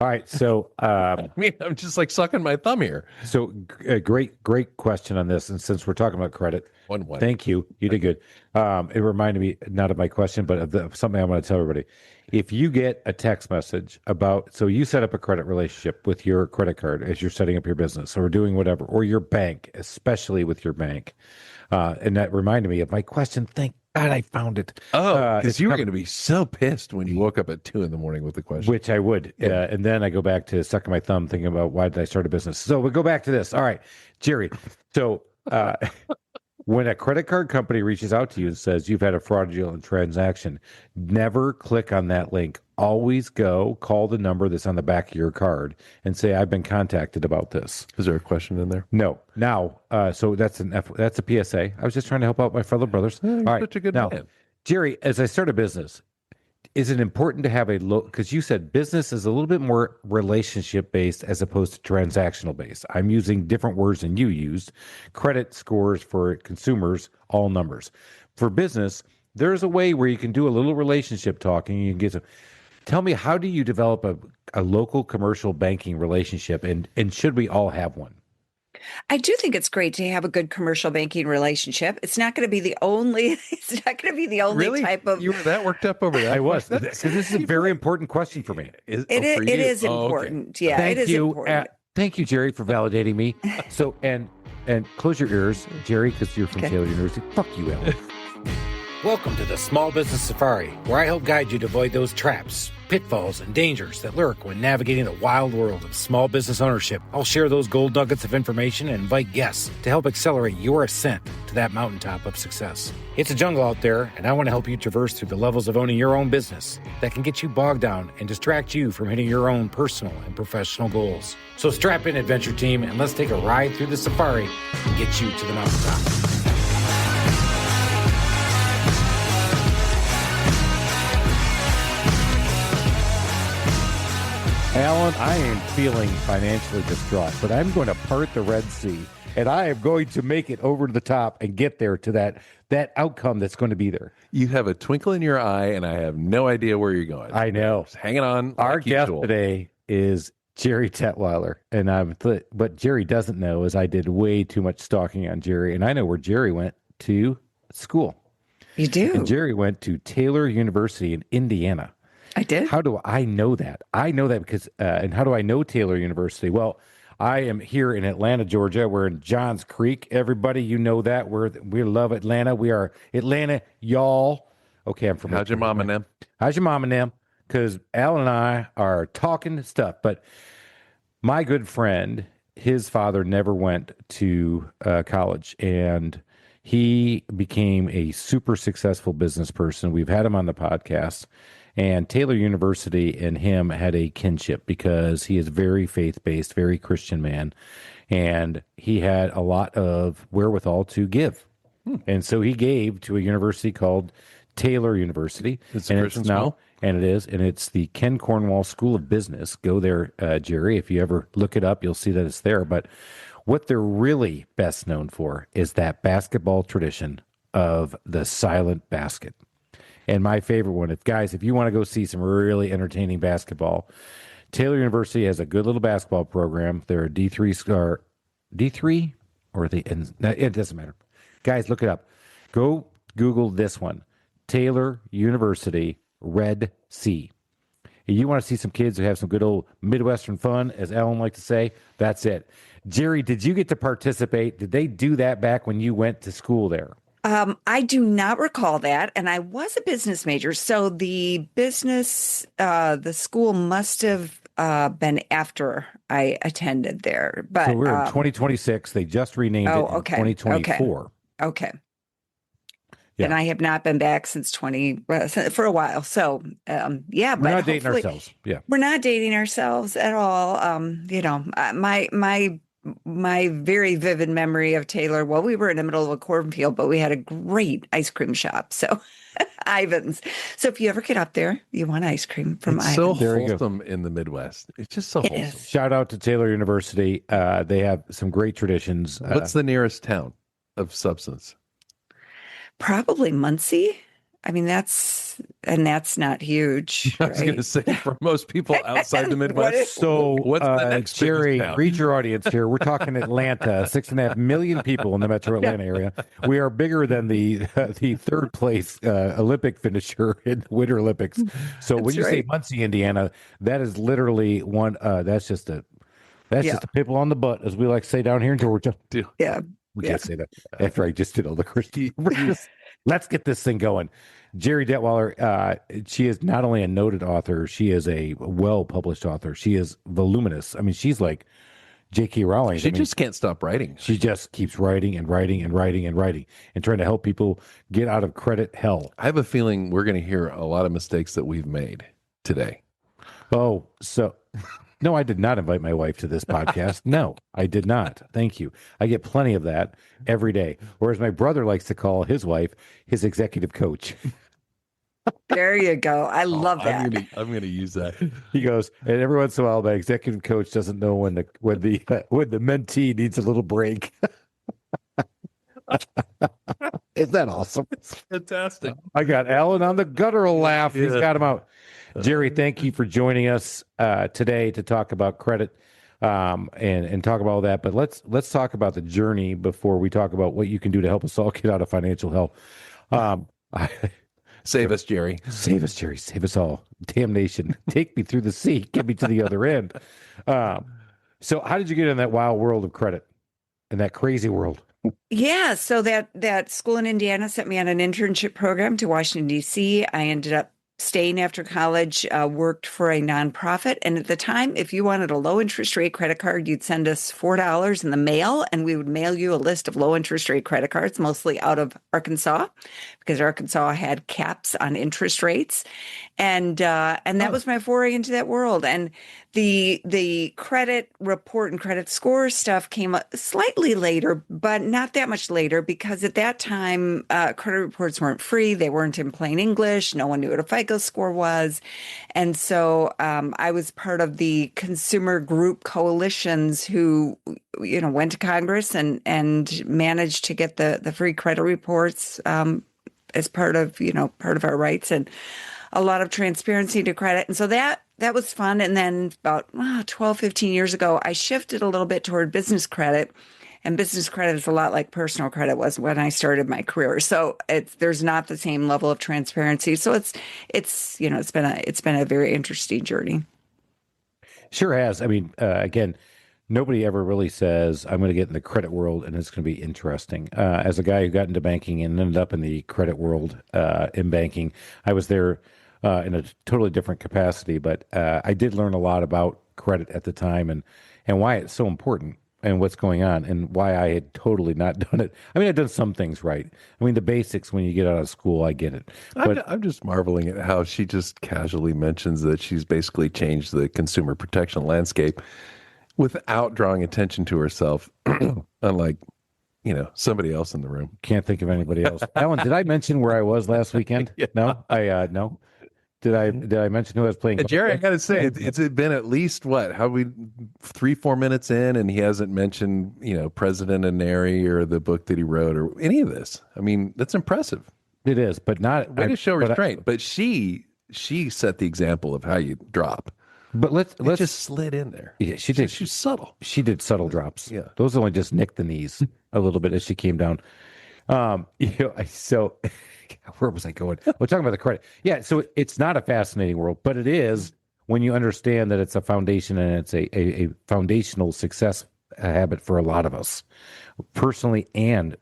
All right. So, I mean, I'm just like sucking my thumb here. great question on this. And since we're talking about credit, One. thank you. You did good. It reminded me not of my question, but of something I want to tell everybody. If you get a text message about, so you set up a credit relationship with your credit card as you're setting up your business or doing whatever, or your bank, especially with your bank. And that reminded me of my question. Thank God I found it. Oh, because It's you were covered. going to be so pissed when you woke up at 2 a.m. with the question. Which I would. Yeah. And then I go back to sucking my thumb thinking about why did I start a business. So we go back to this. All right, Jerry. So when a credit card company reaches out to you and says you've had a fraudulent transaction, never click on that link. Always go call the number that's on the back of your card and say, I've been contacted about this. Is there a question in there? No. Now, so that's that's a PSA. I was just trying to help out my fellow brothers. You're All right. such a good Now, man. Jerry, as I start a business, is it important to have a low, because you said business is a little bit more relationship based as opposed to transactional based. I'm using different words than you used. Credit scores for consumers, all numbers. For business, there's a way where you can do a little relationship talking. You can get some. Tell me, how do you develop a local commercial banking relationship, and should we all have one? I do think it's great to have a good commercial banking relationship. It's not going to be the only, it's not going to be the only Really? type of. You were that worked up over that? I was, That's- because this is a very important question for me. for It you? is Oh, okay. important. Yeah, Thank it is you. important. Thank you, Jerry, for validating me. So, and close your ears, Jerry, because you're from Okay. Taylor University. Fuck you, Alan. Welcome to the Small Business Safari, where I help guide you to avoid those traps, pitfalls, and dangers that lurk when navigating the wild world of small business ownership. I'll share those gold nuggets of information and invite guests to help accelerate your ascent to that mountaintop of success. It's a jungle out there, and I want to help you traverse through the levels of owning your own business that can get you bogged down and distract you from hitting your own personal and professional goals. So strap in, adventure team, and let's take a ride through the safari and get you to the mountaintop. Alan, I am feeling financially distraught, but I'm going to part the Red Sea, and I am going to make it over to the top and get there to that outcome that's going to be there. You have a twinkle in your eye, and I have no idea where you're going. I know. Just hanging on. Our like guest usual. today is Gerri Detweiler, and what Jerry doesn't know is I did way too much stalking on Jerry, and I know where Jerry went to school. You do. And Jerry went to Taylor University in Indiana. I did. How do I know that? I know that because, and how do I know Taylor University? Well, I am here in Atlanta, Georgia. We're in Johns Creek. Everybody, you know that. We love Atlanta. We are Atlanta, y'all. Okay, I'm from. How's your mom and them? How's your mom and them? Because Al and I are talking stuff. But my good friend, his father never went to college, and he became a super successful business person. We've had him on the podcast. And Taylor University and him had a kinship because he is very faith-based, very Christian man. And he had a lot of wherewithal to give. And so he gave to a university called Taylor University. It's a and Christian it's now, school? and it is, and it's the Ken Cornwall School of Business. Go there, Jerry. If you ever look it up, you'll see that it's there. But what they're really best known for is that basketball tradition of the silent basket. And my favorite one, if you want to go see some really entertaining basketball, Taylor University has a good little basketball program. They're a D3 star, D3 or it doesn't matter. Guys, look it up. Go Google this one, Taylor University Red Sea. You want to see some kids who have some good old Midwestern fun, as Alan liked to say, that's it. Jerry, did you get to participate? Did they do that back when you went to school there? I do not recall that. And I was a business major. So the school must have been after I attended there. But So we're in 2026. They just renamed it in okay. 2024. Okay. Yeah. And I have not been back since for a while. So, yeah, We're but not dating hopefully- ourselves. Yeah. We're not dating ourselves at all. My very vivid memory of Taylor, well, we were in the middle of a cornfield, but we had a great ice cream shop. So Ivan's. So if you ever get up there, you want ice cream from It's so Ivan's. There you go. wholesome in the Midwest. It's just so It wholesome. is. Shout out to Taylor University. They have some great traditions. What's the nearest town of substance? Probably Muncie. I mean, that's not huge, I was going to right? say, for most people outside the What Midwest, is- So, what's the next biggest Jerry, town? read your audience here. We're talking Atlanta, 6.5 million people in the metro Atlanta area. We are bigger than the the third place Olympic finisher in the Winter Olympics. So when That's you say right. Muncie, Indiana, that is literally one. That's just a Yeah. pimple on the butt, as we like to say down here in Georgia. Yeah. We Yeah. can't say that after I just did all the Christian references. Let's get this thing going. Gerri Detweiler, she is not only a noted author, she is a well-published author. She is voluminous. I mean, she's like J.K. Rowling. She I mean, just can't stop writing. she just keeps writing and writing and writing and writing and trying to help people get out of credit hell. I have a feeling we're going to hear a lot of mistakes that we've made today. Oh, so no, I did not invite my wife to this podcast. No, I did not. Thank you. I get plenty of that every day. Whereas my brother likes to call his wife his executive coach. There you go. I love that. I'm gonna use that. He goes, and every once in a while, my executive coach doesn't know when the mentee needs a little break. Isn't that awesome? Fantastic. I got Alan on the guttural laugh. He's Yeah. got him out. Gerri, thank you for joining us today to talk about credit and talk about all that. But let's talk about the journey before we talk about what you can do to help us all get out of financial hell. Save us, Jerry. Save us, Gerri. Save us all. Damnation. Take me through the sea. Get me to the other end. So how did you get in that wild world of credit, in that crazy world? Yeah, so that school in Indiana sent me on an internship program to Washington, D.C. I ended up staying after college, worked for a nonprofit. And at the time, if you wanted a low interest rate credit card, you'd send us $4 in the mail, and we would mail you a list of low interest rate credit cards, mostly out of Arkansas, because Arkansas had caps on interest rates. And that was my foray into that world. And the credit report and credit score stuff came up slightly later, but not that much later, because at that time, credit reports weren't free. They weren't in plain English. No one knew what a FICO score was. And so I was part of the consumer group coalitions who, went to Congress and managed to get the free credit reports as part of our rights, and a lot of transparency to credit. And so that was fun. And then about 12, 15 years ago, I shifted a little bit toward business credit. And business credit is a lot like personal credit was when I started my career. So there's not the same level of transparency. So it's been a very interesting journey. Sure has. I mean, again, nobody ever really says, I'm going to get in the credit world and it's going to be interesting. As a guy who got into banking and ended up in the credit world in banking, I was there in a totally different capacity, but I did learn a lot about credit at the time and why it's so important and what's going on and why I had totally not done it. I mean, I've done some things right. I mean, the basics when you get out of school, I get it. But I'm just marveling at how she just casually mentions that she's basically changed the consumer protection landscape without drawing attention to herself, unlike, somebody else in the room. can't think of anybody else. Alan, did I mention where I was last weekend? Yeah. No, no. Did I mention who I was playing? Jerry, I got to say, it's been at least 3-4 minutes in, and he hasn't mentioned, President Aneri or the book that he wrote or any of this. I mean, that's impressive. It is, but not. Way to show restraint. But she set the example of how you drop. But let's just slid in there. Yeah, she did. She's subtle. She did subtle drops. Yeah. Those only just nicked the knees a little bit as she came down. So where was I going? We're talking about the credit. Yeah. So it's not a fascinating world, but it is when you understand that it's a foundation and it's a foundational success habit for a lot of us, personally and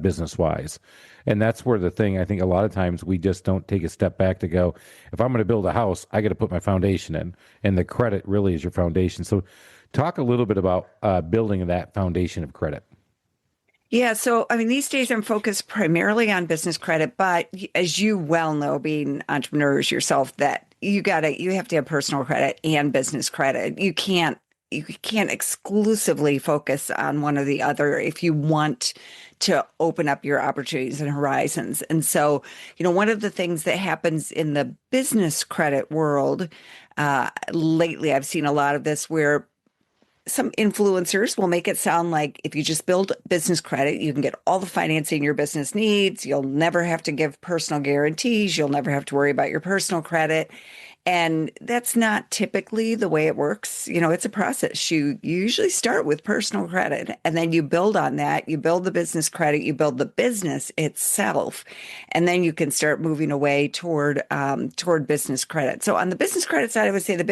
business wise. And that's where the thing, I think a lot of times we just don't take a step back to go, if I'm going to build a house, I got to put my foundation in. And the credit really is your foundation. So talk a little bit about building that foundation of credit. Yeah. So, I mean, these days I'm focused primarily on business credit, but as you well know, being entrepreneurs yourself, that you have to have personal credit and business credit. You can't exclusively focus on one or the other if you want to open up your opportunities and horizons. And so, one of the things that happens in the business credit world lately, I've seen a lot of this where some influencers will make it sound like if you just build business credit, you can get all the financing your business needs. You'll never have to give personal guarantees. You'll never have to worry about your personal credit. And that's not typically the way it works. It's a process. You usually start with personal credit and then you build on that. You build the business credit, you build the business itself, and then you can start moving away toward business credit. So on the business credit side, I would say the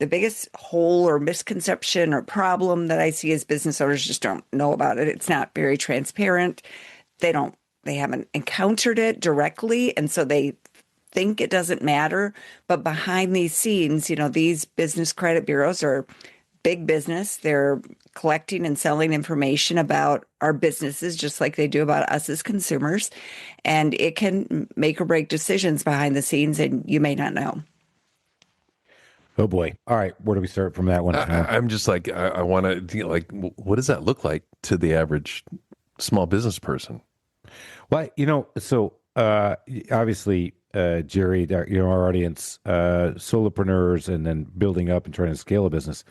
biggest hole or misconception or problem that I see is business owners just don't know about it. It's not very transparent. They haven't encountered it directly. And so they think it doesn't matter. But behind these scenes, these business credit bureaus are big business. They're collecting and selling information about our businesses, just like they do about us as consumers. And it can make or break decisions behind the scenes, and you may not know. Oh boy. All right. Where do we start from that one? I'm just like, I want to, like, what does that look like to the average small business person? Well, so obviously, Gerri, our audience, solopreneurs, and then building up and trying to scale a business.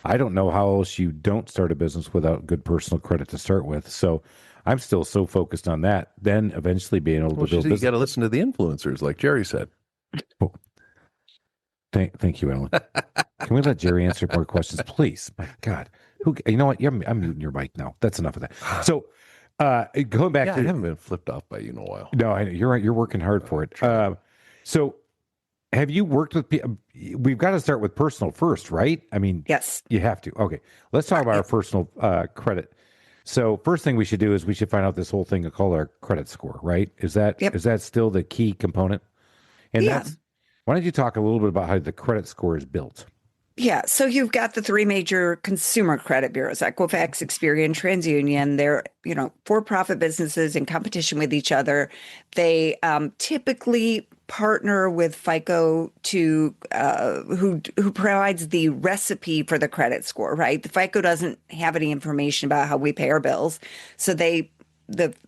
I don't know how else you don't start a business without good personal credit to start with. So I'm still so focused on that. Then eventually being able to build business. You got to listen to the influencers, like Gerri said. Oh. Thank you, Alan. Can we let Gerri answer more questions, please? My God, you know what? I'm muting your mic now. That's enough of that. So, going back to, I haven't been flipped off by you in a while. No, you're right. You're working hard for it. So, have you worked with people? We've got to start with personal first, right? I mean, yes, you have to. Okay, let's talk about our personal credit. So, first thing we should do is we should find out this whole thing called our credit score, right? Is that still the key component? And why don't you talk a little bit about how the credit score is built? Yeah. So you've got the three major consumer credit bureaus, Equifax, Experian, TransUnion. They're, for-profit businesses in competition with each other. They typically partner with FICO to who provides the recipe for the credit score, right? The FICO doesn't have any information about how we pay our bills. So the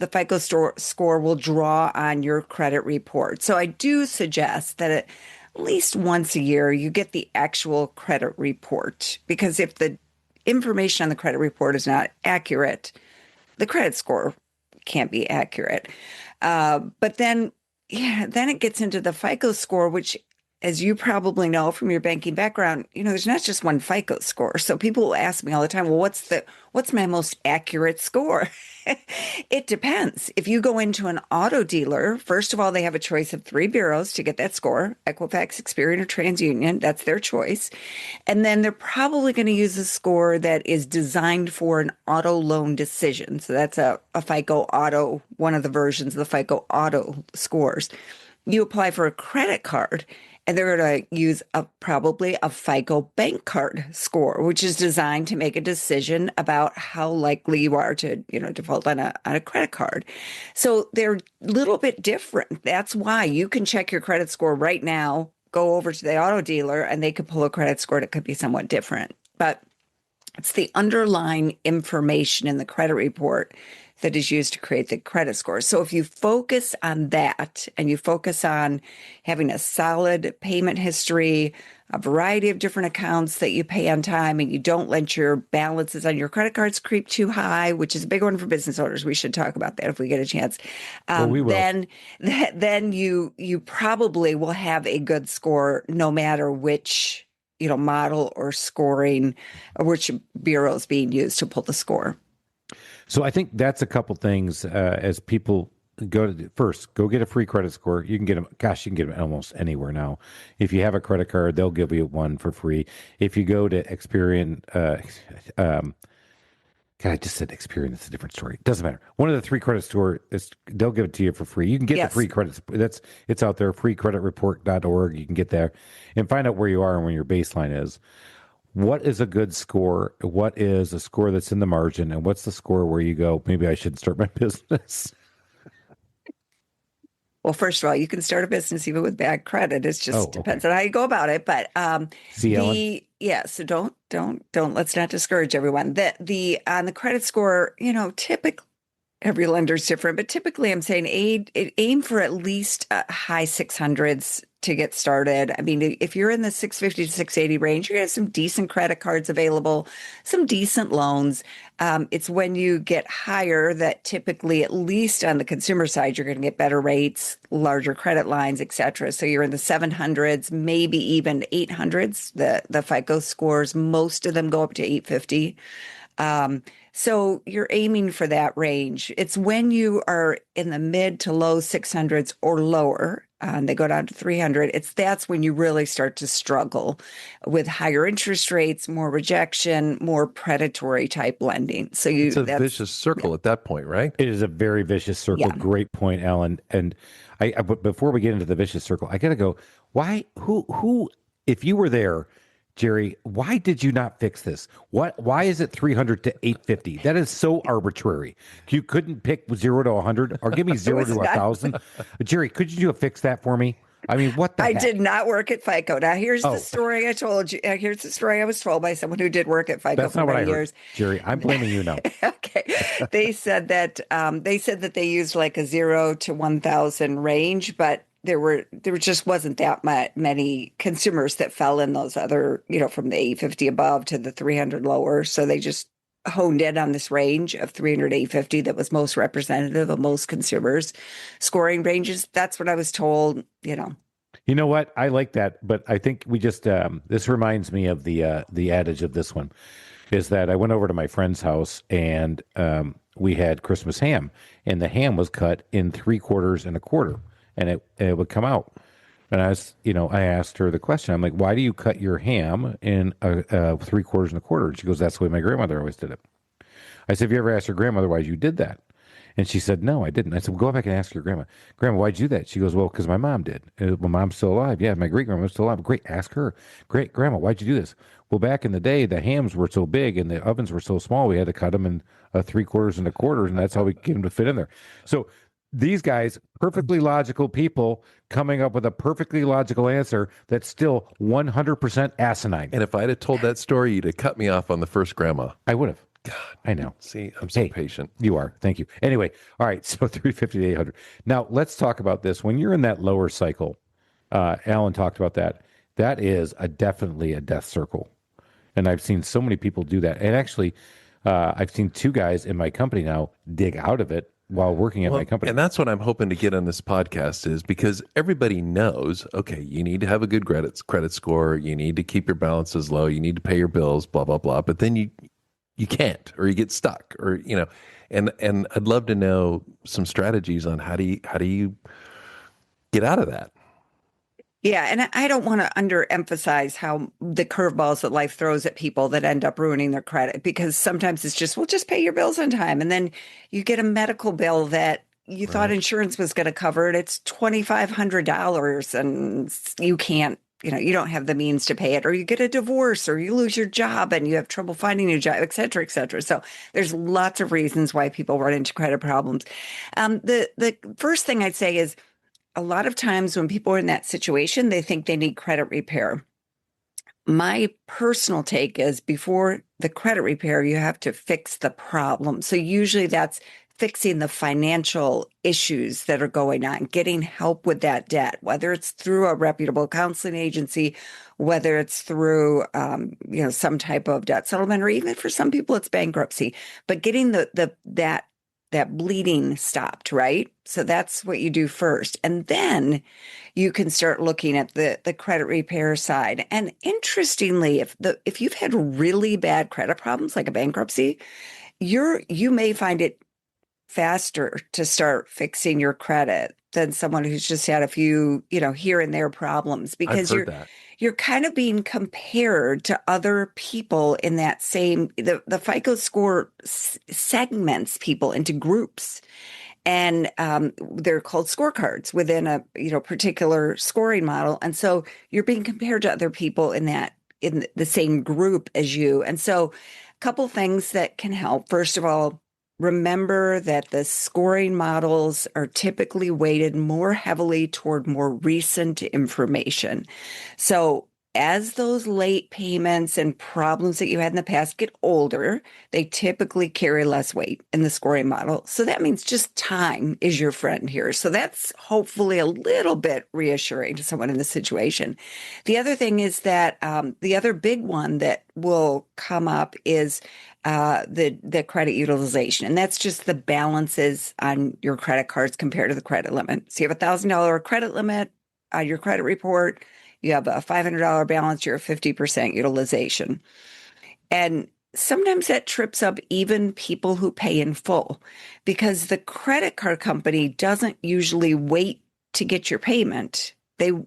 FICO score will draw on your credit report. So I do suggest that at least once a year you get the actual credit report, because if the information on the credit report is not accurate, the credit score can't be accurate. But then it gets into the FICO score, which, as you probably know from your banking background, there's not just one FICO score. So people will ask me all the time, well, what's my most accurate score? It depends. If you go into an auto dealer, first of all, they have a choice of three bureaus to get that score: Equifax, Experian, or TransUnion. That's their choice. And then they're probably going to use a score that is designed for an auto loan decision. So that's a FICO Auto, one of the versions of the FICO Auto scores. You apply for a credit card, and they're going to use probably a FICO bank card score, which is designed to make a decision about how likely you are to, default on a credit card. So they're a little bit different. That's why you can check your credit score right now, go over to the auto dealer, and they could pull a credit score that could be somewhat different. But it's the underlying information in the credit report that is used to create the credit score. So if you focus on that, and you focus on having a solid payment history, a variety of different accounts that you pay on time, and you don't let your balances on your credit cards creep too high, which is a big one for business owners. We should talk about that if we get a chance. We will. Then you probably will have a good score no matter which model or scoring, or which bureau is being used to pull the score. So I think that's a couple things as people go get a free credit score. You can get them. Gosh, you can get them almost anywhere now. If you have a credit card, they'll give you one for free. If you go to Experian, I just said Experian. It's a different story. It doesn't matter. One of the three credit stores, they'll give it to you for free. You can get the free credit. It's out there. freecreditreport.org. You can get there and find out where you are and where your baseline is. What is a good score? What is a score that's in the margin? And what's the score where you go, maybe I should start my business? Well, first of all, you can start a business even with bad credit. It just depends on how you go about it. But so don't let's not discourage everyone. On the credit score, typically every lender is different, but typically I'm saying aim for at least high 600s to get started. I mean, if you're in the 650 to 680 range, you're going to have some decent credit cards available, some decent loans. It's when you get higher that typically, at least on the consumer side, you're going to get better rates, larger credit lines, et cetera. So you're in the 700s, maybe even 800s. The FICO scores, most of them go up to 850. So you're aiming for that range. It's when you are in the mid to low 600s or lower, they go down to 300. That's when you really start to struggle with higher interest rates, more rejection, more predatory type lending. So it's a vicious circle at that point, right? It is a very vicious circle. Yeah. Great point, Alan. And but before we get into the vicious circle, I got to go. Why? Who? If you were there, Gerri, why did you not fix this? Why is it 300 to 850? That is so arbitrary. You couldn't pick 0 to 100 or give me 0 to 1,000. Gerri, could you have fixed that for me? I mean, what the I heck? did not work at FICO. Now, here's the story I told you. Here's the story I was told by someone who did work at FICO That's for not what many I heard. years. Gerri, I'm blaming you now. Okay. They said that they used like a 0 to 1,000 range, but there just wasn't that many consumers that fell in those other, from the 850 above to the 300 lower. So they just honed in on this range of 300 to 850 that was most representative of most consumers' scoring ranges. That's what I was told, You know what? I like that, but I think we just this reminds me of the adage of this one is that I went over to my friend's house and we had Christmas ham, and the ham was cut in 3/4 and 1/4, and it would come out. And I asked her the question. I'm like, why do you cut your ham in 3/4 and 1/4? And she goes, that's the way my grandmother always did it. I said, have you ever asked your grandmother why you did that? And she said, no, I didn't. I said, well, go back and ask your grandma. Grandma, why'd you do that? She goes, well, because my mom did. My mom's still alive. Yeah, my great grandma was still alive. Great, ask her. Great grandma, why'd you do this? Well, back in the day, the hams were so big and the ovens were so small, we had to cut them in 3/4 and 1/4, and that's how we get them to fit in there. So these guys, perfectly logical people, coming up with a perfectly logical answer that's still 100% asinine. And if I'd have told that story, you'd have cut me off on the first grandma. I would have. God, I know. See, I'm so patient. You are. Thank you. Anyway, all right. So 350 to 800. Now let's talk about this. When you're in that lower cycle, Alan talked about that. That is definitely a death circle, and I've seen so many people do that. And actually, I've seen 2 guys in my company now dig out of it while working at my company. And that's what I'm hoping to get on this podcast is because everybody knows, okay, you need to have a good credit score. You need to keep your balances low. You need to pay your bills, blah, blah, blah. But then you can't, or you get stuck, or, and I'd love to know some strategies on how do you get out of that? Yeah, and I don't want to underemphasize how the curveballs that life throws at people that end up ruining their credit, because sometimes it's just, well, just pay your bills on time. And then you get a medical bill that you thought insurance was going to cover it. It's $2,500 and you can't, you don't have the means to pay it, or you get a divorce, or you lose your job and you have trouble finding a job, et cetera, et cetera. So there's lots of reasons why people run into credit problems. The first thing I'd say is, a lot of times when people are in that situation, they think they need credit repair. My personal take is before the credit repair, you have to fix the problem. So usually that's fixing the financial issues that are going on, getting help with that debt, whether it's through a reputable counseling agency, whether it's through, some type of debt settlement, or even for some people, it's bankruptcy, but getting that bleeding stopped, right? So that's what you do first. And then you can start looking at the credit repair side. And interestingly, if you've had really bad credit problems like a bankruptcy, you may find it faster to start fixing your credit than someone who's just had a few, here and there problems, because you're kind of being compared to other people in that same, the FICO score segments people into groups, and they're called scorecards within a particular scoring model. And so you're being compared to other people in the same group as you. And so a couple things that can help. First of all, remember that the scoring models are typically weighted more heavily toward more recent information. So as those late payments and problems that you had in the past get older, they typically carry less weight in the scoring model. So that means just time is your friend here. So that's hopefully a little bit reassuring to someone in this situation. The other thing is that the other big one that will come up is the credit utilization, and that's just the balances on your credit cards compared to the credit limit. So you have $1,000 credit limit on your credit report. You have a $500 balance, you're 50% utilization. And sometimes that trips up even people who pay in full because the credit card company doesn't usually wait to get your payment. They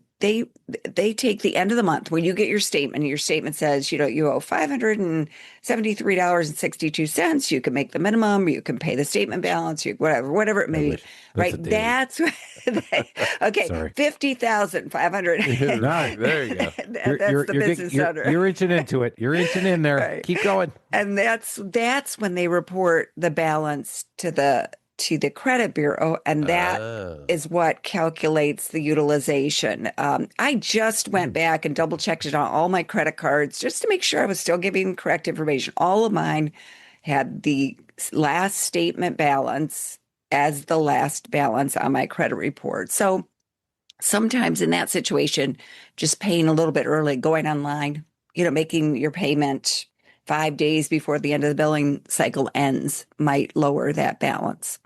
take the end of the month when you get your statement, and your statement says, you owe $573.62. You can make the minimum, you can pay the statement balance, whatever it may be. Right. That's okay. Sorry. 50,500. Nice. There you go. That's the business owner. You're inching into it. You're inching in there. Right. Keep going. And that's when they report the balance to the credit bureau, and that is what calculates the utilization. I just went back and double checked it on all my credit cards just to make sure I was still giving correct information. All of mine had the last statement balance as the last balance on my credit report. So sometimes in that situation, just paying a little bit early, going online, making your payment 5 days before the end of the billing cycle ends might lower that balance.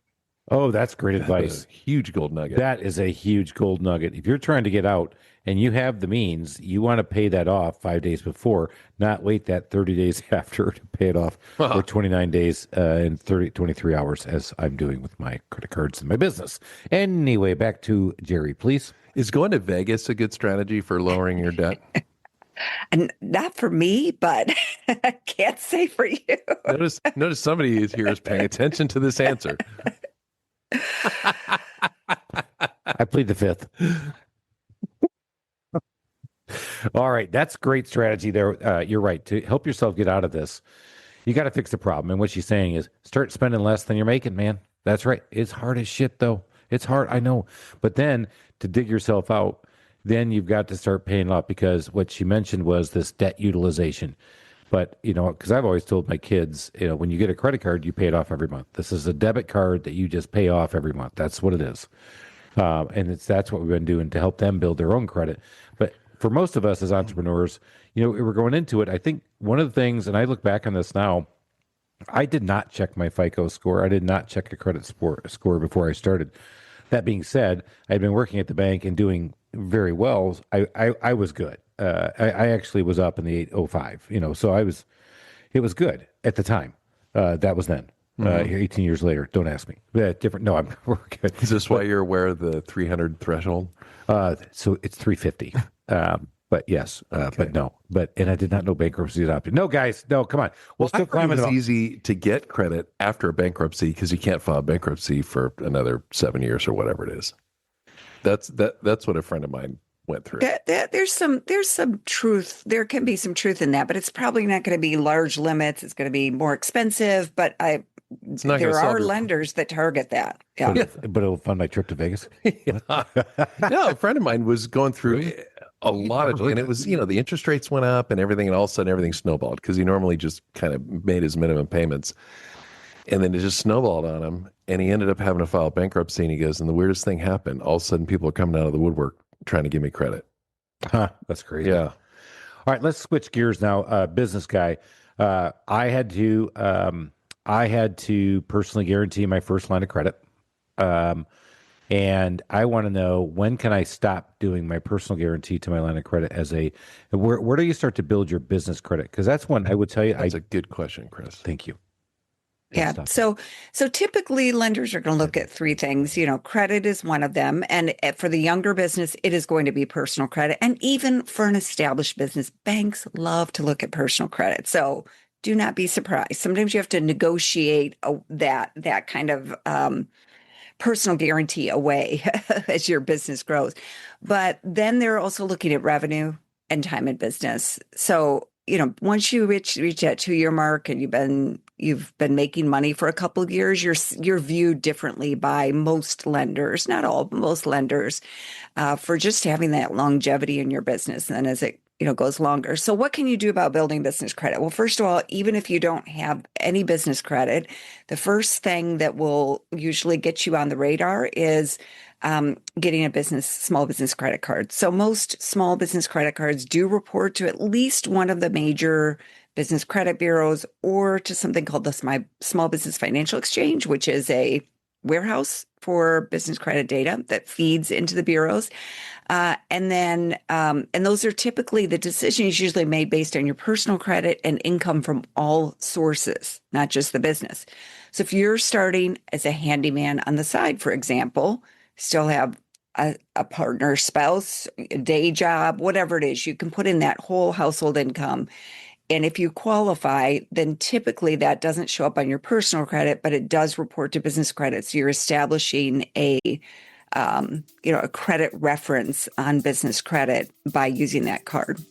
Oh, that's great advice. Huge gold nugget. That is a huge gold nugget. If you're trying to get out and you have the means, you want to pay that off 5 days before, not wait that 30 days after to pay it off, or 29 days and 23 hours, as I'm doing with my credit cards and my business. Anyway, back to Gerri, please. Is going to Vegas a good strategy for lowering your debt? And not for me, but I can't say for you. Notice somebody here is paying attention to this answer. I plead the fifth. All right. That's great strategy there. You're right. To help yourself get out of this, you got to fix the problem. And what she's saying is start spending less than you're making, man. That's right. It's hard as shit, though. It's hard. I know. But then to dig yourself out, then you've got to start paying up, because what she mentioned was this debt utilization. But, because I've always told my kids, when you get a credit card, you pay it off every month. This is a debit card that you just pay off every month. That's what it is. And that's what we've been doing to help them build their own credit. But for most of us as entrepreneurs, we're going into it. I think one of the things, and I look back on this now, I did not check my FICO score. I did not check a credit score before I started. That being said, I'd been working at the bank and doing very well. I was good. I actually was up in the 805, so it was good at the time. That was then. 18 years later, don't ask me. Different. No, we're good. Is this why you're aware of the 300 threshold? So it's 350. But yes, but no, and I did not know bankruptcy is option. No, guys, no, come on. We'll still climb it. It's easy to get credit after a bankruptcy because you can't file bankruptcy for another 7 years or whatever it is. That's what a friend of mine went through. There's some truth. There can be some truth in that, but it's probably not going to be large limits. It's going to be more expensive, but there are lenders that target that. Yeah. But it'll fund my trip to Vegas. No, a friend of mine was going through a lot of, and it was, the interest rates went up and everything, and all of a sudden everything snowballed because he normally just kind of made his minimum payments. And then it just snowballed on him, and he ended up having to file bankruptcy. And he goes, and the weirdest thing happened. All of a sudden, people are coming out of the woodwork trying to give me credit. That's crazy. Yeah. All right, let's switch gears now. Business guy, I had to personally guarantee my first line of credit, and I want to know, when can I stop doing my personal guarantee to my line of credit where do you start to build your business credit? Because that's one I would tell you. That's a good question, Chris. Thank you. Yeah. So typically lenders are going to look at three things. Credit is one of them. And for the younger business, it is going to be personal credit. And even for an established business, banks love to look at personal credit. So do not be surprised. Sometimes you have to negotiate that kind of personal guarantee away as your business grows. But then they're also looking at revenue and time in business. So, once you reach that 2-year mark and you've been making money for a couple of years, you're viewed differently by most lenders, not all, but most lenders, for just having that longevity in your business. And as it goes longer. So what can you do about building business credit? Well, first of all, even if you don't have any business credit, the first thing that will usually get you on the radar is getting a small business credit card. So most small business credit cards do report to at least one of the major business credit bureaus or to something called the Small Business Financial Exchange, which is a warehouse for business credit data that feeds into the bureaus. And those are typically the decisions usually made based on your personal credit and income from all sources, not just the business. So if you're starting as a handyman on the side, for example, still have a partner, spouse, a day job, whatever it is, you can put in that whole household income. And if you qualify, then typically that doesn't show up on your personal credit, but it does report to business credit. So you're establishing a credit reference on business credit by using that card.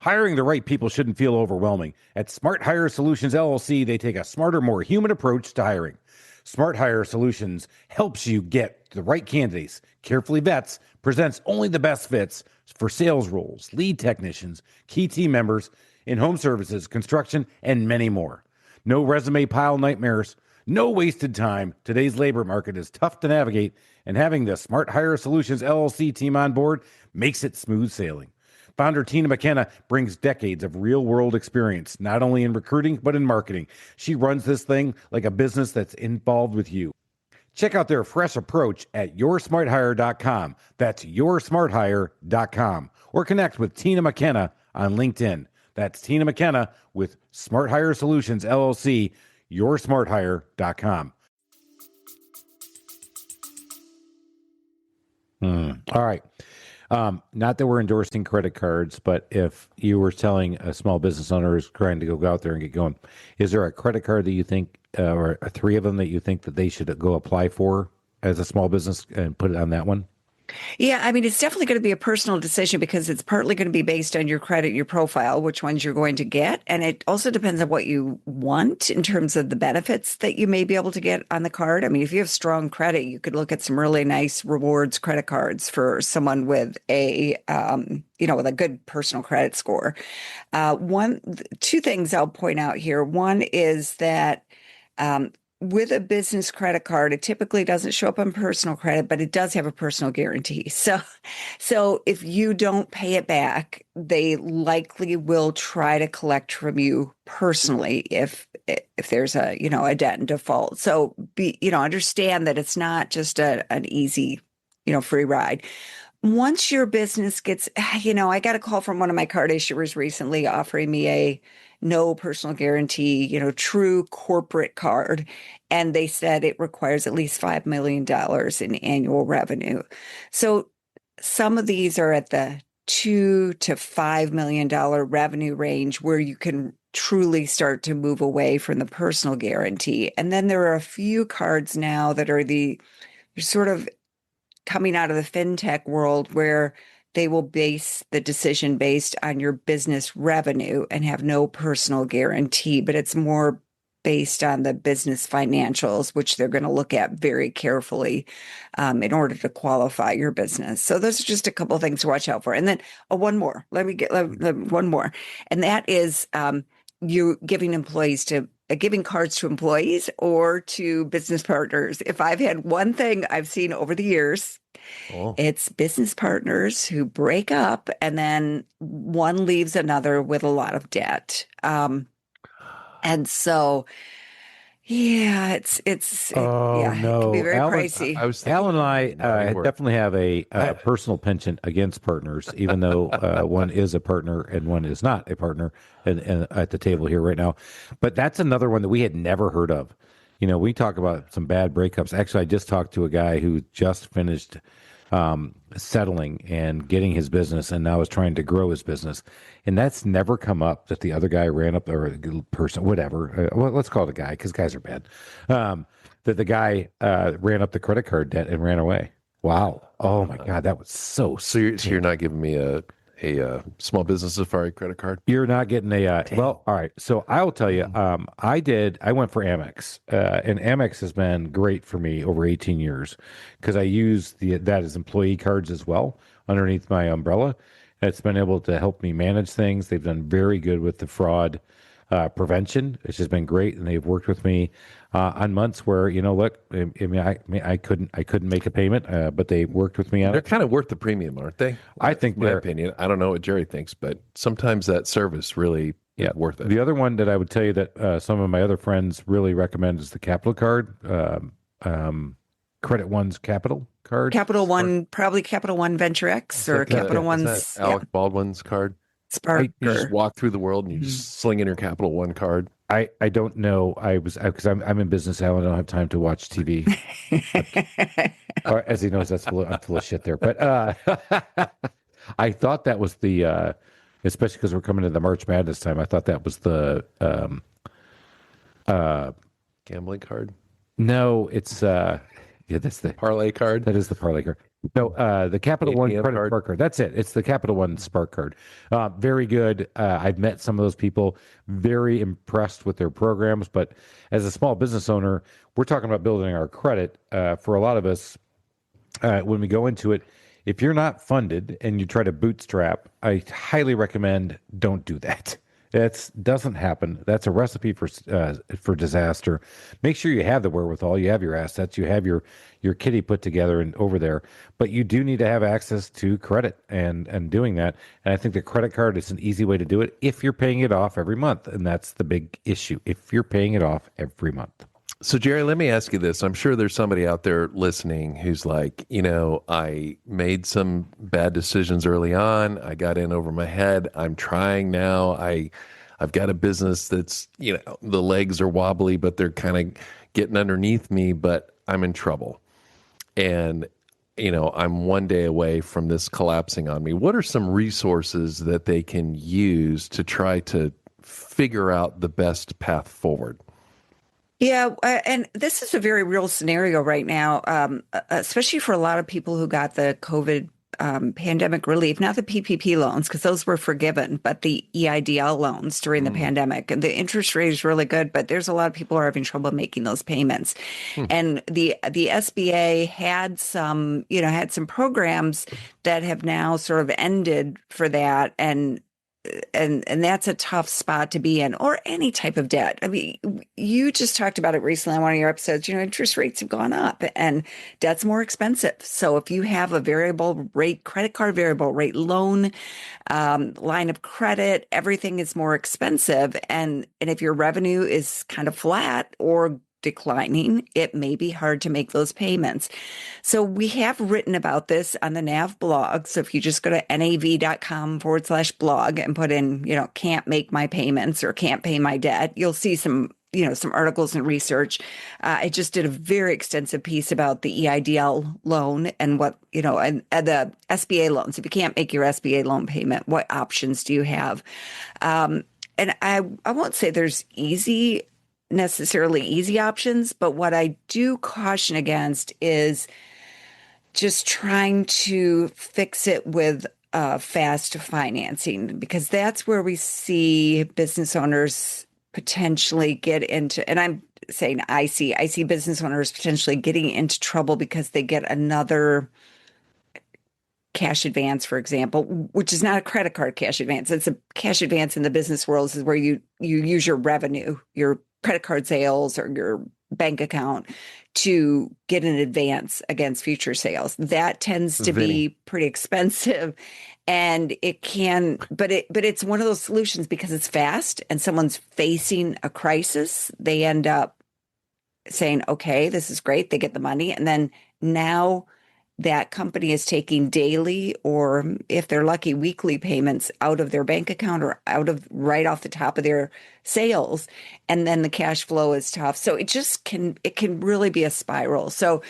Hiring the right people shouldn't feel overwhelming. At Smart Hire Solutions LLC, they take a smarter, more human approach to hiring. Smart Hire Solutions helps you get the right candidates, carefully vets, presents only the best fits for sales roles, lead technicians, key team members, in-home services, construction, and many more. No resume pile nightmares, no wasted time. Today's labor market is tough to navigate, and having the Smart Hire Solutions LLC team on board makes it smooth sailing. Founder Tina McKenna brings decades of real-world experience, not only in recruiting, but in marketing. She runs this thing like a business that's involved with you. Check out their fresh approach at yoursmarthire.com. That's yoursmarthire.com. Or connect with Tina McKenna on LinkedIn. That's Tina McKenna with Smart Hire Solutions, LLC, yoursmarthire.com. All right. Not that we're endorsing credit cards, but if you were telling a small business owner who's trying to go out there and get going, is there a credit card that you think, or three of them that you think that they should go apply for as a small business and put it on that one? Yeah, I mean, it's definitely going to be a personal decision because it's partly going to be based on your credit, your profile, which ones you're going to get. And it also depends on what you want in terms of the benefits that you may be able to get on the card. I mean, if you have strong credit, you could look at some really nice rewards credit cards for someone with with a good personal credit score. Two things I'll point out here. One is that with a business credit card, it typically doesn't show up on personal credit, but it does have a personal guarantee. So if you don't pay it back, they likely will try to collect from you personally if there's a debt and default. So understand that it's not just an easy free ride. Once your business gets, I got a call from one of my card issuers recently offering me a no personal guarantee, true corporate card. And they said it requires at least $5 million in annual revenue. So some of these are at the $2 to $5 million revenue range where you can truly start to move away from the personal guarantee. And then there are a few cards now that are you're sort of coming out of the fintech world where they will base the decision based on your business revenue and have no personal guarantee, but it's more based on the business financials, which they're going to look at very carefully in order to qualify your business. So those are just a couple of things to watch out for. And then one more. Let me get one more, and that is you giving cards to employees or to business partners. If I've had one thing I've seen over the years, it's business partners who break up and then one leaves another with a lot of debt. And so, yeah, it can be very pricey. Alan and I definitely have a personal penchant against partners, even though one is a partner and one is not a partner and at the table here right now. But that's another one that we had never heard of. We talk about some bad breakups. Actually, I just talked to a guy who just finished settling and getting his business and now is trying to grow his business. And that's never come up that the other guy ran up, or a person, whatever. Let's call it a guy because guys are bad. That the guy ran up the credit card debt and ran away. Wow. Oh my God. That was so you're not giving me a a small business safari credit card? You're not getting well, all right. So I'll tell you, I went for Amex, and Amex has been great for me over 18 years because I use that as employee cards as well underneath my umbrella. It's been able to help me manage things. They've done very good with the fraud prevention. It's just been great, and they've worked with me on months where look, I couldn't make a payment, but they worked with me on They're it. kind of worth the premium, aren't they? I think my opinion. I don't know what Gerri thinks, but sometimes that service really is worth it. The other one that I would tell you that some of my other friends really recommend is the Capital card, Credit One's Capital card. Capital One, probably Capital One Venture X or Capital One's Alec Baldwin's card. Spark. You just walk through the world and you just sling in your Capital One card. I don't know. Because I'm in business now and I don't have time to watch TV. Or, as he knows, I'm full of shit there. But I thought that was the, especially because we're coming to the March Madness time. I thought that was the Gambling card. No, it's that's the parlay card. That is the parlay card. No, the Capital ATM One credit card. Spark card. That's it. It's the Capital One Spark card. Very good. I've met some of those people. Very impressed with their programs. But as a small business owner, we're talking about building our credit. For a lot of us, when we go into it, if you're not funded and you try to bootstrap, I highly recommend don't do that. It doesn't happen. That's a recipe for disaster. Make sure you have the wherewithal, you have your assets, you have your kitty put together and over there. But you do need to have access to credit and doing that. And I think the credit card is an easy way to do it if you're paying it off every month. And that's the big issue. If you're paying it off every month. So, Gerri, let me ask you this. I'm sure there's somebody out there listening who's like, I made some bad decisions early on. I got in over my head. I'm trying now. I've got a business that's, the legs are wobbly, but they're kind of getting underneath me, but I'm in trouble. And, I'm one day away from this collapsing on me. What are some resources that they can use to try to figure out the best path forward? Yeah, and this is a very real scenario right now, especially for a lot of people who got the COVID pandemic relief, not the PPP loans, because those were forgiven, but the EIDL loans during the pandemic. And the interest rate is really good, but there's a lot of people who are having trouble making those payments. And the SBA had some programs that have now sort of ended for that. And that's a tough spot to be in, or any type of debt. I mean, you just talked about it recently on one of your episodes. Interest rates have gone up and debt's more expensive. So if you have a variable rate credit card, variable rate loan, line of credit, everything is more expensive. And if your revenue is kind of flat or declining, it may be hard to make those payments. So we have written about this on the NAV blog. So if you just go to nav.com/blog and put in, can't make my payments or can't pay my debt, you'll see some articles and research. I just did a very extensive piece about the EIDL loan and what, and the SBA loans. If you can't make your SBA loan payment, what options do you have? And I won't say there's necessarily easy options, but what I do caution against is just trying to fix it with fast financing, because that's where we see business owners potentially get into, and I'm saying I see business owners potentially getting into trouble because they get another cash advance, for example, which is not a credit card cash advance. It's a cash advance in the business world, is where you use your revenue, your credit card sales or your bank account to get an advance against future sales. That tends to be pretty expensive, and it can, but it's one of those solutions because it's fast and someone's facing a crisis. They end up saying, okay, this is great. They get the money. And then now that company is taking daily, or if they're lucky, weekly payments out of their bank account or right off the top of their sales. And then the cash flow is tough. So it can really be a spiral. So,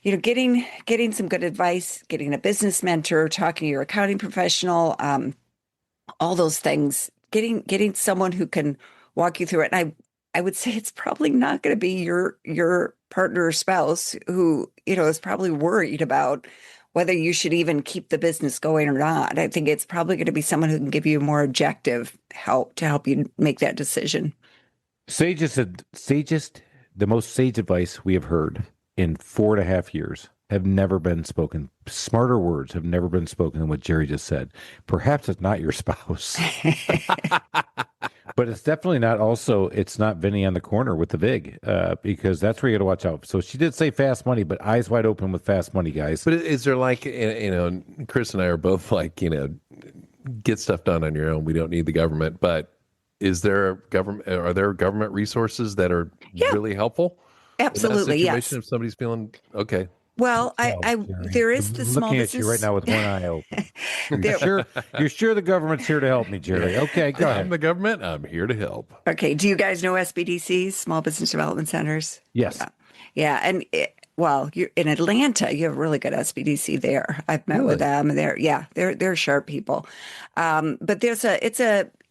getting some good advice, getting a business mentor, talking to your accounting professional, all those things, getting someone who can walk you through it. And I would say it's probably not going to be your partner or spouse who, is probably worried about whether you should even keep the business going or not. I think it's probably going to be someone who can give you more objective help to help you make that decision. The most sage advice we have heard in 4.5 years have never been spoken. Smarter words have never been spoken than what Gerri just said. Perhaps it's not your spouse, but it's definitely not also, it's not Vinny on the corner with the VIG, because that's where you got to watch out. So she did say fast money, but eyes wide open with fast money, guys. But is there like, Chris and I are both like, get stuff done on your own. We don't need the government. But is there are there government resources that are really helpful? Absolutely, in that yes. situation, if somebody's feeling okay. Well, there is the I'm small looking business. at you right now with one eye open. You're sure the government's here to help me, Gerri? Okay, go I'm ahead. the government. I'm here to help. Okay, do you guys know SBDCs, Small Business Development Centers? Yes. Yeah, and you're in Atlanta. You have a really good SBDC there. I've met with them, and they're sharp people. But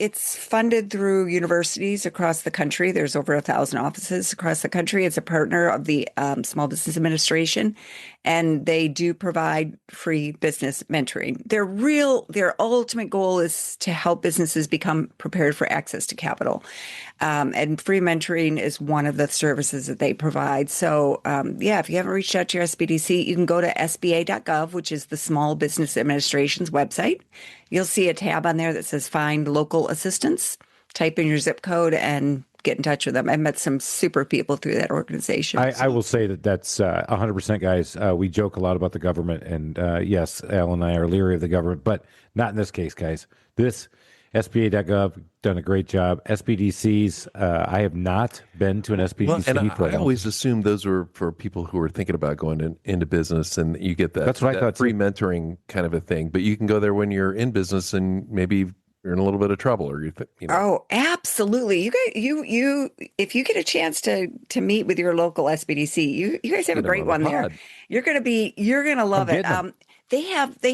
it's funded through universities across the country. There's over 1,000 offices across the country. It's a partner of the Small Business Administration, and they do provide free business mentoring. Their ultimate goal is to help businesses become prepared for access to capital. And free mentoring is one of the services that they provide. So, if you haven't reached out to your SBDC, you can go to sba.gov, which is the Small Business Administration's website. You'll see a tab on there that says Find Local Assistance. Type in your zip code and get in touch with them. I met some super people through that organization. I will say that's 100%, guys. We joke a lot about the government, and yes, Al and I are leery of the government, but not in this case, guys. This SBA.gov done a great job. SBDCs, I have not been to an SBDC. And I always assumed those were for people who were thinking about going into business, and you get that. That's what I thought, free too. mentoring kind of a thing. But you can go there when you're in business and maybe you're in a little bit of trouble, or Oh, absolutely! If you get a chance to meet with your local SBDC, you guys have a great one there. You're gonna love it. They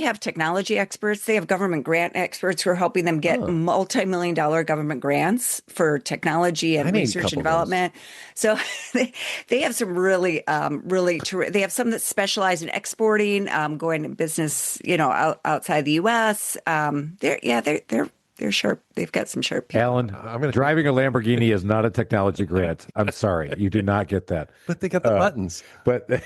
have technology experts. They have government grant experts who are helping them get multi-million-dollar government grants for technology and research and development. So they have some really they have some that specialize in exporting, going to business, outside the U.S. They're sharp. They've got some sharp people. Alan, driving a Lamborghini is not a technology grant. I'm sorry, you do not get that. But they got the buttons. But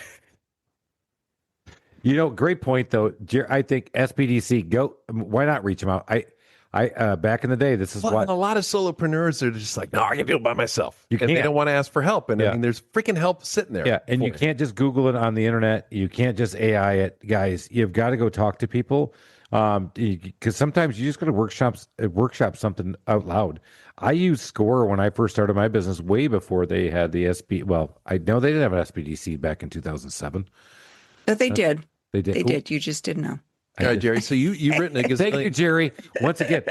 great point though. I think SBDC why not reach them out? I back in the day, this is what a lot of solopreneurs are just like, no, I can do it by myself. You can't. And they don't want to ask for help. And I mean, there's freaking help sitting there. Yeah, and you can't just Google it on the internet. You can't just AI it, guys. You've got to go talk to people. Because sometimes you just got to workshop something out loud. I used Score when I first started my business way before they had the SB. Well, I know they didn't have an SBDC back in 2007. But they did. They did. They did. You just didn't know. All right, Gerri. So you've written a gazillion. Thank you, Gerri. Once again.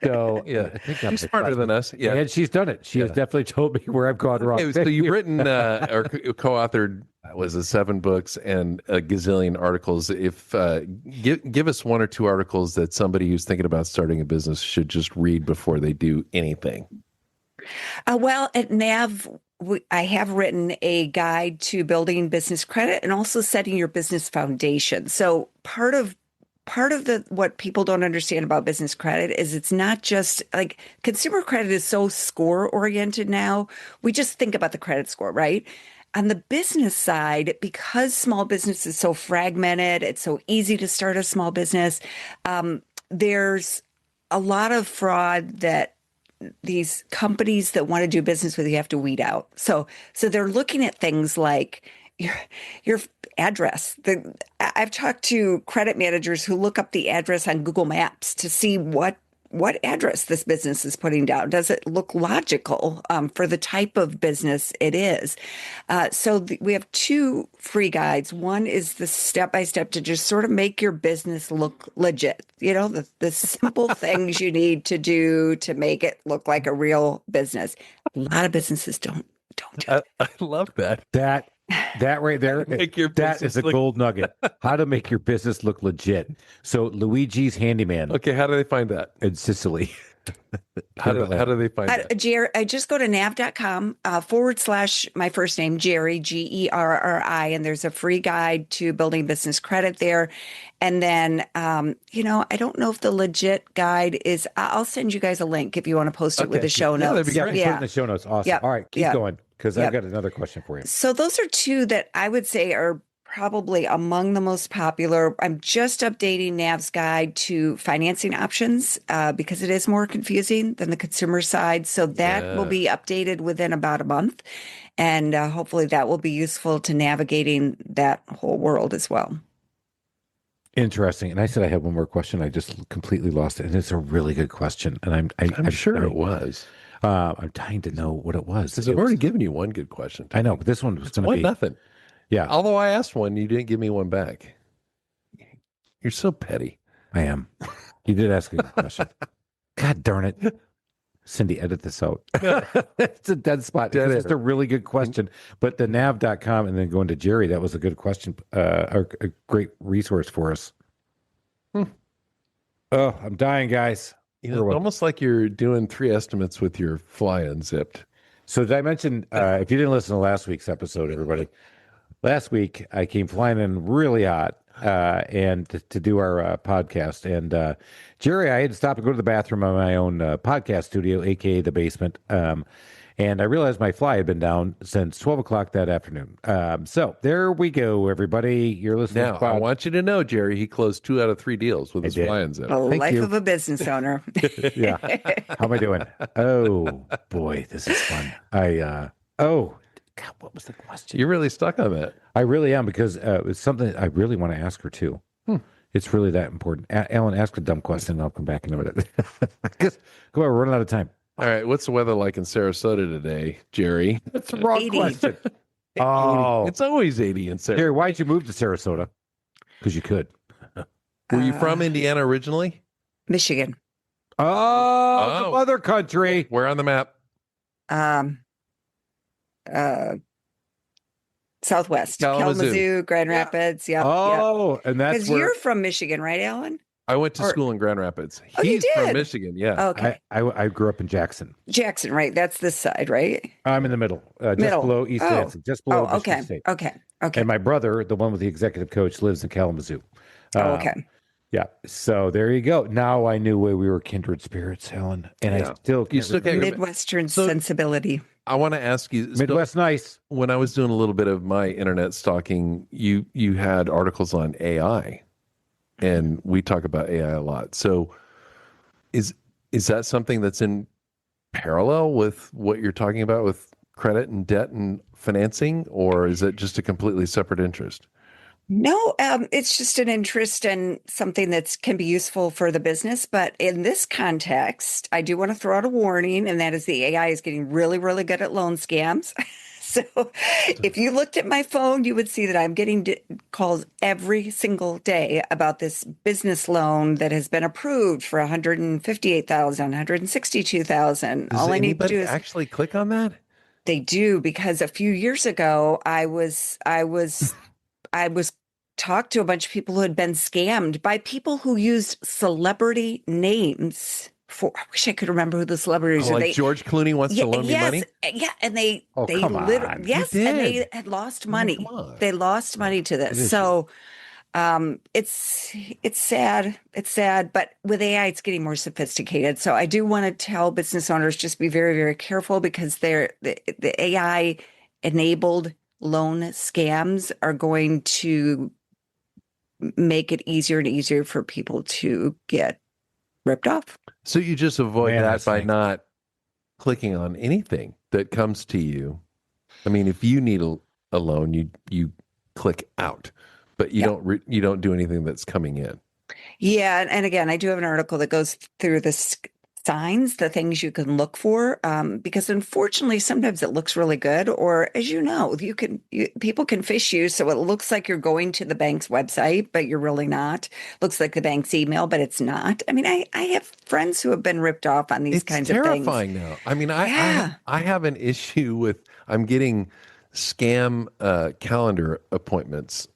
So I think she's smarter than us. Yeah, and she's done it. She has definitely told me where I've gone wrong. Okay, so you've written or co-authored 7 books and a gazillion articles. If give us 1 or 2 articles that somebody who's thinking about starting a business should just read before they do anything. Well, at NAV, I have written a guide to building business credit and also setting your business foundation. So part of what people don't understand about business credit is it's not just like consumer credit is so score oriented now. We just think about the credit score, right? On the business side, because small business is so fragmented, it's so easy to start a small business. There's a lot of fraud that these companies that want to do business with you have to weed out. So they're looking at things like your address. I've talked to credit managers who look up the address on Google Maps to see what address this business is putting down. Does it look logical for the type of business it is? We have 2 free guides. One is the step-by-step to just sort of make your business look legit. The simple things you need to do to make it look like a real business. A lot of businesses don't do that. I love that. That right there, that is a gold nugget. How to make your business look legit. So Luigi's Handyman. Okay, how do they find that? In Sicily. How do they find that? Jerry, I just go to nav.com / my first name, Gerri, Gerri, and there's a free guide to building business credit there. And then, I don't know if the legit guide is, I'll send you guys a link if you want to post it with the show Yeah, notes. that'd be great. Put it in the show notes. Awesome. Yep. All right, keep Yep. going because Yep. I've got another question for you. So those are two that I would say are probably among the most popular. I'm just updating Nav's guide to financing options because it is more confusing than the consumer side. So that will be updated within about a month. And hopefully that will be useful to navigating that whole world as well. Interesting. And I said I had one more question. I just completely lost it. And it's a really good question. And I'm sure it was. I'm dying to know what it was. Because I've already given you one good question. I know, but this one was going to be nothing. Yeah. Although I asked one, you didn't give me one back. You're so petty. I am. You did ask a good question. God darn it. Cindy, edit this out. It's a dead spot. It's just a really good question. But the nav.com and then going to Gerri, that was a good question, a great resource for us. Oh, I'm dying, guys. It's almost like you're doing 3 estimates with your fly unzipped. So did I mention, if you didn't listen to last week's episode, everybody, last week I came flying in really hot and to do our podcast. And Gerri, I had to stop and go to the bathroom on my own podcast studio, aka the basement. And I realized my fly had been down since 12 o'clock that afternoon. So there we go, everybody. You're listening. Now, I want you to know, Gerri, he closed 2 out of 3 deals with his fly unzipped. The life of a business owner. Yeah. How am I doing? Oh, boy, this is fun. God, what was the question? You're really stuck on that. I really am because it's something I really want to ask her too. It's really that important. Alan, ask a dumb question and I'll come back in a minute. Come on, we're running out of time. All right. What's the weather like in Sarasota today, Gerri? That's the wrong 80. question. Oh, It's always 80 in Sarasota. Jerry, why'd you move to Sarasota? Because you could. Were you from Indiana originally? Michigan. Oh, the mother country. Where on the map? Southwest. Kalamazoo. Grand Rapids. Yep. Oh, and that's Because where you're from Michigan, right, Alan? I went to school in Grand Rapids. Oh, you He's from did? Michigan, yeah. Okay. I grew up in Jackson. Jackson, right? That's this side, right? I'm in the middle, just Middle. below East Lansing, just below Michigan State. Okay. And my brother, the one with the executive coach, lives in Kalamazoo. Okay. Yeah. So there you go. Now I knew where we were kindred spirits, Helen. And I still can't remember. Midwestern sensibility. I want to ask you, Midwest nice. When I was doing a little bit of my internet stalking, you had articles on AI, and we talk about AI a lot. So is that something that's in parallel with what you're talking about with credit and debt and financing, or is it just a completely separate interest? No, it's just an interest and something that can be useful for the business. But in this context, I do want to throw out a warning, and that is the AI is getting really, really good at loan scams. So if you looked at my phone, you would see that I'm getting calls every single day about this business loan that has been approved for $158,000, $162,000. Does All I need to anybody do is actually click on that? They do, because a few years ago, I was talked to a bunch of people who had been scammed by people who used celebrity names for. I wish I could remember who the celebrities are. Like George Clooney wants to loan me money? Yeah, and they come on. yes, He and they did. had lost I mean, money. come on. They lost money to this. So it's sad. It's sad, but with AI, it's getting more sophisticated. So I do want to tell business owners, just be very, very careful, because the AI enabled loan scams are going to make it easier and easier for people to get ripped off. So you just avoid Man, that that's by nice. not clicking on anything that comes to you. I mean, if you need a loan, you click out, but you don't do anything that's coming in. Yeah, and again, I do have an article that goes through the signs, the things you can look for, because unfortunately, sometimes it looks really good, or as you know, people can phish you, so it looks like you're going to the bank's website, but you're really not. Looks like the bank's email, but it's not. I mean, I have friends who have been ripped off on these kinds of things. It's terrifying now. I mean, I have an issue with I'm getting scam calendar appointments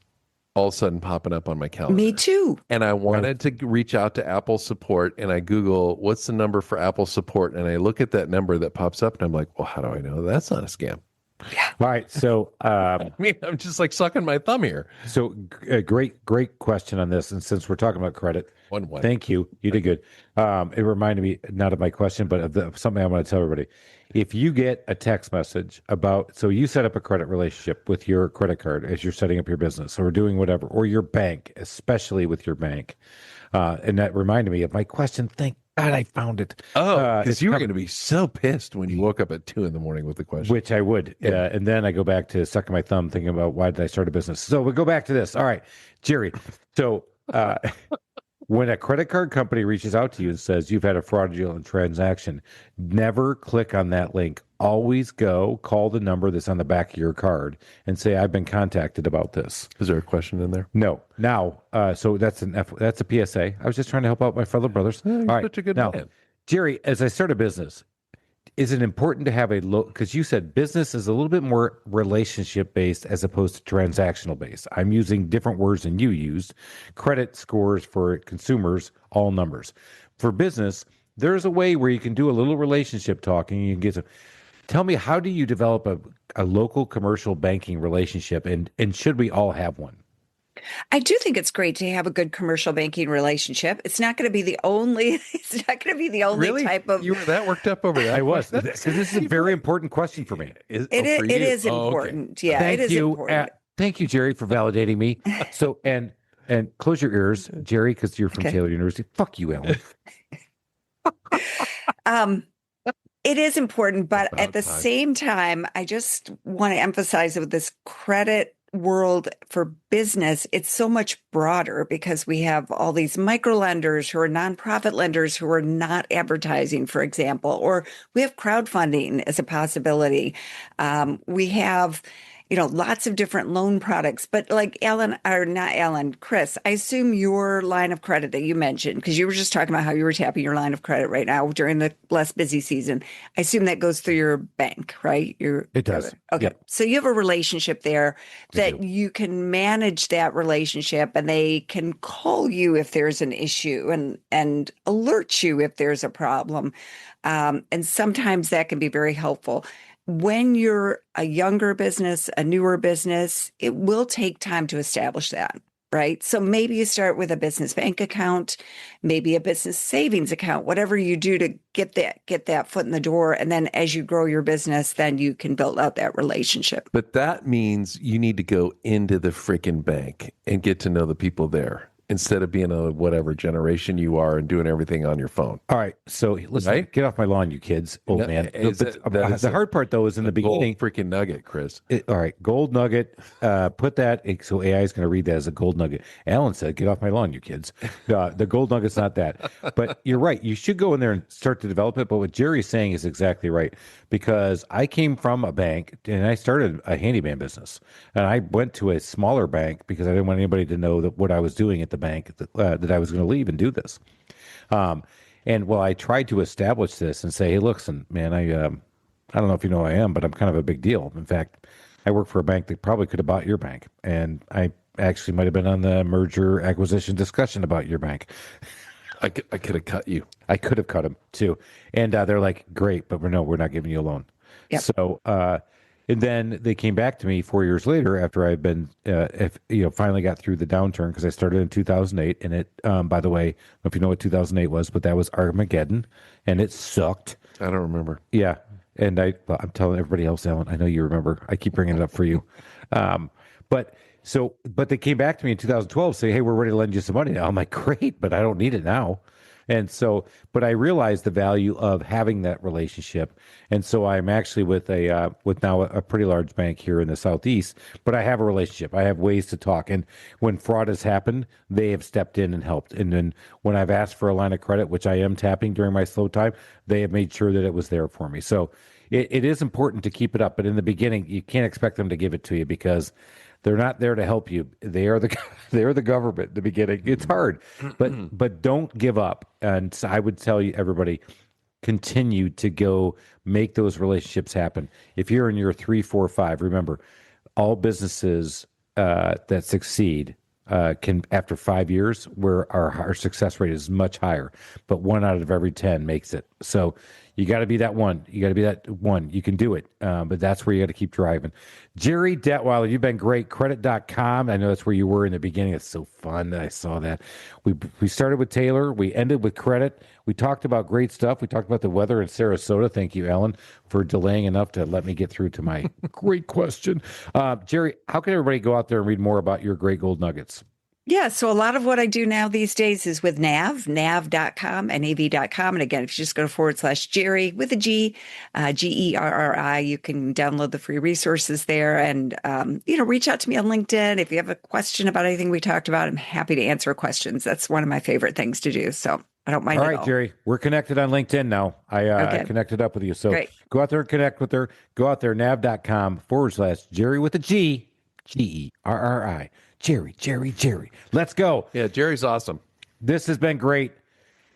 all of a sudden popping up on my calendar. Me too. And I wanted to reach out to Apple support, and I Google what's the number for Apple support, and I look at that number that pops up, and I'm like, well, how do I know that's not a scam? All right. So, I mean, I'm just like sucking my thumb here. so great question on this. And since we're talking about credit, One way. thank you. You did good. It reminded me not of my question, but of something I want to tell everybody. If you get a text message about, so you set up a credit relationship with your credit card as you're setting up your business or doing whatever, or your bank, especially with your bank. And that reminded me of my question. Thank God I found it. Oh, because it's you were coming. going to be so pissed when you woke up at 2 a.m. with the question. Which I would. And then I go back to sucking my thumb thinking about why did I start a business. So we go back to this. All right, Gerri. So when a credit card company reaches out to you and says you've had a fraudulent transaction, never click on that link. Always call the number that's on the back of your card and say, I've been contacted about this. Is there a question in there? No. Now, so that's that's a PSA. I was just trying to help out my fellow brothers. You're All right. such a good Now, man. Gerri, as I start a business, is it important to have a low, because you said business is a little bit more relationship based as opposed to transactional based. I'm using different words than you used. Credit scores for consumers, all numbers. For business, there's a way where you can do a little relationship talking. You can get some. Tell me, how do you develop a local commercial banking relationship, and should we all have one? I do think it's great to have a good commercial banking relationship. It's not going to be the only. It's not going to be the only Really? type of. You were that worked up over that? I was, That's- because this is a very important question for me. Is, It is. for It you? is Oh, okay. important. Yeah, Thank it is you. important. Thank you, Gerri, for validating me. So, and close your ears, Gerri, because you're from Okay. Taylor University. Fuck you, Ellen. It is important, but About at the time. same time, I just want to emphasize with this credit world for business, it's so much broader because we have all these micro lenders who are nonprofit lenders who are not advertising, for example, or we have crowdfunding as a possibility. We have, lots of different loan products, but like Chris, I assume your line of credit that you mentioned, because you were just talking about how you were tapping your line of credit right now during the less busy season. I assume that goes through your bank, right? It does. Okay. Yep. So you have a relationship there I that do. you can manage that relationship, and they can call you if there's an issue and alert you if there's a problem. And sometimes that can be very helpful. When you're a younger business, a newer business, it will take time to establish that, right? So maybe you start with a business bank account, maybe a business savings account, whatever you do to get that foot in the door. And then as you grow your business, then you can build out that relationship. But that means you need to go into the freaking bank and get to know the people there instead of being a whatever generation you are and doing everything on your phone. All right. So listen, Right? get off my lawn, you kids, old No, man. is But that is the a- hard part, though, is in the beginning. Gold freaking nugget, Chris. All right, gold nugget. Put that. So AI is going to read that as a gold nugget. Alan said, "Get off my lawn, you kids." The gold nugget's not that. But you're right. You should go in there and start to develop it. But what Jerry's saying is exactly right, because I came from a bank and I started a handyman business, and I went to a smaller bank because I didn't want anybody to know that what I was doing at the bank, that I was going to leave and do this. And well, I tried to establish this and say, "Hey, listen, man, I don't know if you know who I am, but I'm kind of a big deal. In fact, I work for a bank that probably could have bought your bank, and I actually might have been on the merger acquisition discussion about your bank. I could have cut you. I could have cut him too." And they're like, "Great, but we're not giving you a loan." Yep. So, and then they came back to me 4 years later after I've been, finally got through the downturn, because I started in 2008. And it, by the way, I don't know if you know what 2008 was, but that was Armageddon, and it sucked. I don't remember. Yeah. And I'm telling everybody else, Alan, I know you remember. I keep bringing it up for you. But they came back to me in 2012 saying, "Hey, we're ready to lend you some money now." I'm like, "Great, but I don't need it now." And so, but I realized the value of having that relationship. And so I'm actually with now a pretty large bank here in the Southeast, but I have a relationship. I have ways to talk. And when fraud has happened, they have stepped in and helped. And then when I've asked for a line of credit, which I am tapping during my slow time, they have made sure that it was there for me. So it is important to keep it up. But in the beginning, you can't expect them to give it to you, because they're not there to help you. They are the government in the beginning. It's hard, but don't give up. And so I would tell you, everybody, continue to go make those relationships happen. If you're in your 3, 4, 5, remember, all businesses that succeed can, after 5 years, where our success rate is much higher, but 1 out of every 10 makes it. So you got to be that one. You got to be that one. You can do it, but that's where you got to keep driving. Gerri Detweiler, you've been great. Credit.com. I know that's where you were in the beginning. It's so fun that I saw that. We started with Taylor. We ended with credit. We talked about great stuff. We talked about the weather in Sarasota. Thank you, Ellen, for delaying enough to let me get through to my great question. Gerri, how can everybody go out there and read more about your great gold nuggets? Yeah, so a lot of what I do now these days is with nav.com, nav.com. And again, if you just go to /Gerri with a G, Gerri, you can download the free resources there and, reach out to me on LinkedIn. If you have a question about anything we talked about, I'm happy to answer questions. That's one of my favorite things to do. So I don't mind all at right, all. Gerri, we're connected on LinkedIn now. I connected up with you. So Great. Go out there and connect with her. Go out there, nav.com /Gerri with a G, Gerri. Gerri. Let's go. Yeah, Jerry's awesome. This has been great.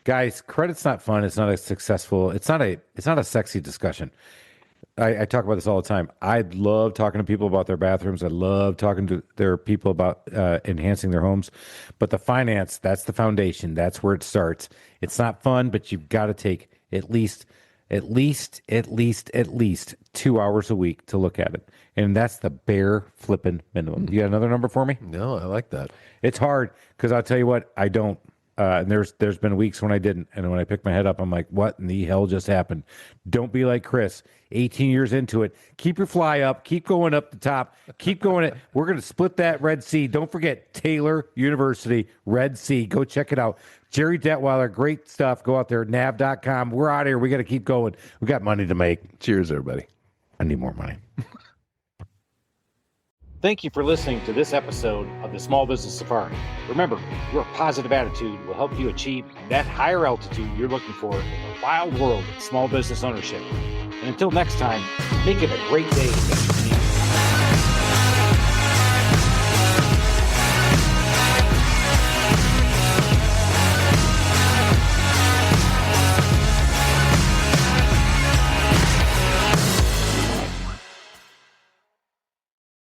Guys, credit's not fun. It's not a successful, it's not a sexy discussion. I talk about this all the time. I love talking to people about their bathrooms. I love talking to their people about enhancing their homes. But the finance, that's the foundation. That's where it starts. It's not fun, but you've got to take at least 2 hours a week to look at it. And that's the bare flipping minimum. You got another number for me? No, I like that. It's hard because I'll tell you what, I don't. And there's been weeks when I didn't. And when I pick my head up, I'm like, what in the hell just happened? Don't be like Chris. 18 years into it. Keep your fly up. Keep going up the top. Keep going. We're going to split that Red Sea. Don't forget Taylor University, Red Sea. Go check it out. Gerri Detweiler, great stuff. Go out there, nav.com. We're out of here. We got to keep going. We got money to make. Cheers, everybody. I need more money. Thank you for listening to this episode of the Small Business Safari. Remember, your positive attitude will help you achieve that higher altitude you're looking for in the wild world of small business ownership. And until next time, make it a great day.